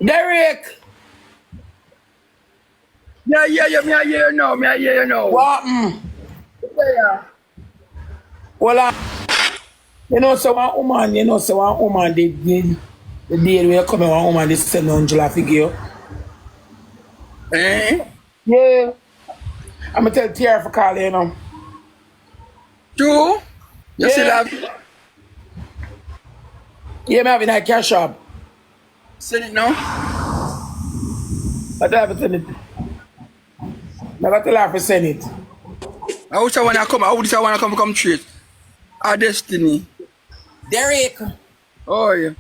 Derrick! Me I hear you now. What? Yeah. Well, you know, so one woman did the day we come, one woman did send on July figure. Eh? Yeah. I'm gonna tell Tiara for calling, you know. True? You see Yeah. that? Yeah, me having that cash up. Send it now? I don't have to send it. I got to laugh to send it. I wish I wanna come. I wish I wanna come straight. Our destiny. Derrick, Oh yeah.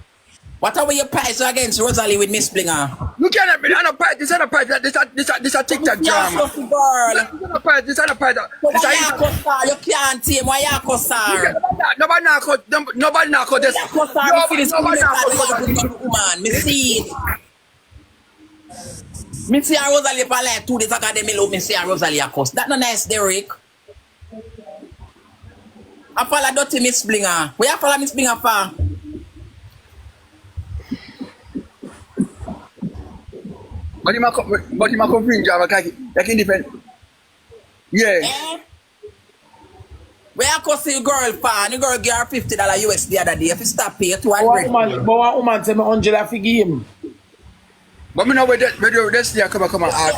what are your price against Rosealee with Miss Blinger? You cannot be on a part. This is a part. This a TikTok drama. Girl. This is a part. This is a part. Why you can't tame? Why you costar? Nobody knock out. Nobody knock out this. Nobody knock out. Woman, me see it. Me see a Rosealee for like 2 days ago. Me love me see a Rosealee a cuss. That no nice, Derrick. I follow dirty Miss Blinger. Where you follow Miss Blinger for? But you might come bring drama like independent. Yeah. Eh? Where you cuss your girl for? The girl gave her $50 US the other day. If you stop pay, 200. But one woman tell me Angela for him. But me know where this day come and act.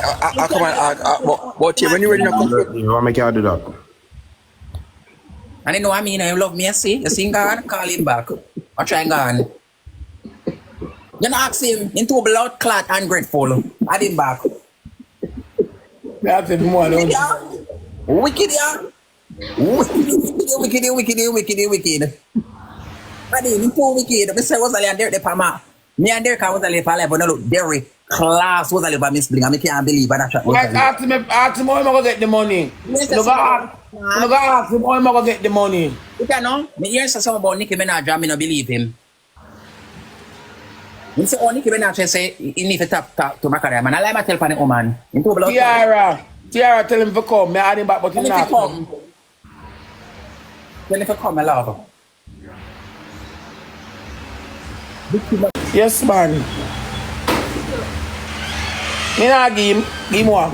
But when you ready to come, You want to make you do that? And you know what I mean? You love me, you see? You see God? Call him back. Or try and go on. You know, ask him into blood clot ungrateful. Add him back. That's more, don't you? Wicked, yeah. Wicked. Add him too wicked. I say, Rosealee and Derrick, the Pama. Me and Derrick was a little life, but no, look, Derrick, class was a little Miss Bling. I can't believe that. Ask him how I'm going to get the money. You gotta ask him how I'm going to get the money. You can know? Me hear something about Nicki Minaj, I don't believe him. You say, oh, Nicki Minaj say, he need to talk to my career, man. I like my tell for the woman. Tiara, tell him to come. Me add him back, but he's not. Tell him to come, my love. Yes, man. Me not give him one.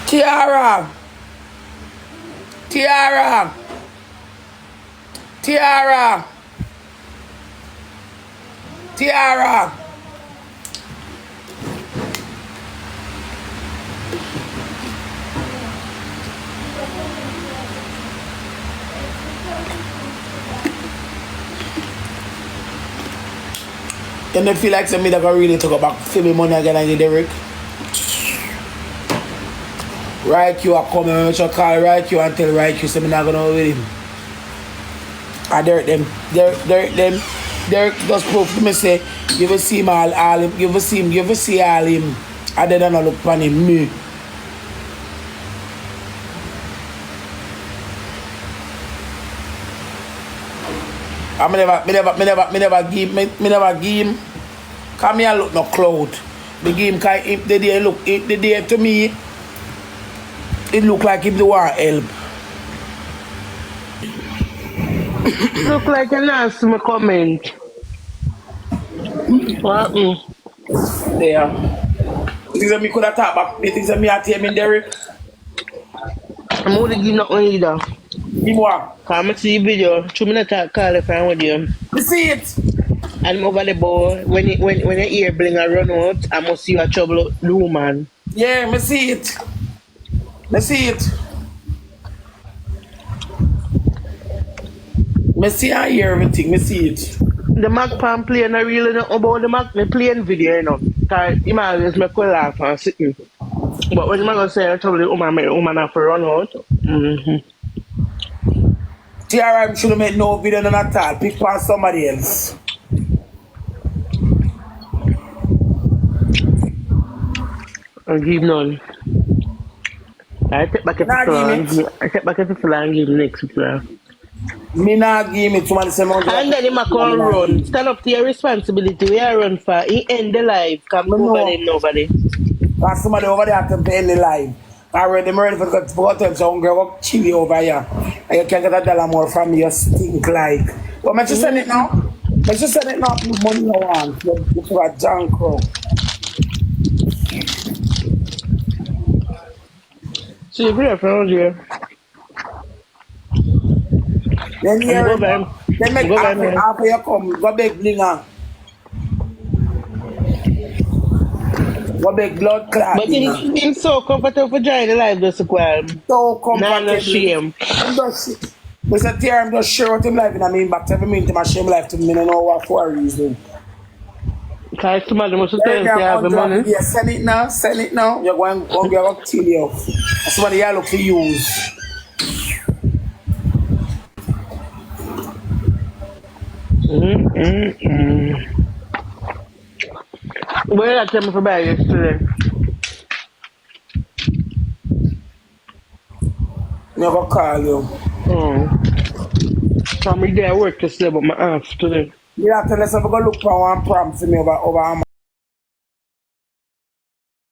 Tiara. You don't feel like somebody that can really talk about for me money again and Derrick? Right, you are coming with your call, right, you and tell right, you say me not gonna with him. I Derrick just prove to me say, you will see him all him, you will see all him. I didn't look upon him, me. Me never give him. Come here, look no cloud. Me give him if the day look, if the day to me, it look like him the want help. Look like a nice my comment. What? There. You think that me could have talked back? You think that me are Tamed Derrick? I'm going to give nothing either. Give what? Come see the video. 2 minutes I call if I with you. You see it? And over the ball, when your ear bling a run out, I must see you a trouble the woman. Yeah, me see it. Me see it. Me see and hear everything. Me see it. The Mac pan playing I really know about the Mac me playing video, you know. Cause he might always make me laugh and sitting. But when you gonna say I trouble the woman, make the woman have to run out. Tiara should make no video none at all. Pick on somebody else. I give none. I take back a full and give next week. Me not give me too much someone. And then he might come run. Stand up to your responsibility. We are run for. He end the life. Come nobody. Because somebody over there have to end the life. I ready for the tell some girl chilly over here. And you can get $1 more from me, you stink like. But I just send it now. I just send it now, put money you want. You for a junk crow. See, if you're from here, Then I'm here, go back. then make Go back, half man. of you come, go big blinger. Go big blood clot But blinger. in so comfortable for join the live just well. So Nah, no comfortable. shame. I'm just, Mr. Tiara, I'm just sure what him life in I mean, but every minute I share my life to me, I don't know what for a reason. Because somebody must tell Derrick you they have the money. yeah, send it now. You're going to get up till you. That's what you look to use. Where did I tell me for buy yesterday? Never call you. So I'm there at work yesterday, but my off today. You have to let's have a go look for one prom for me over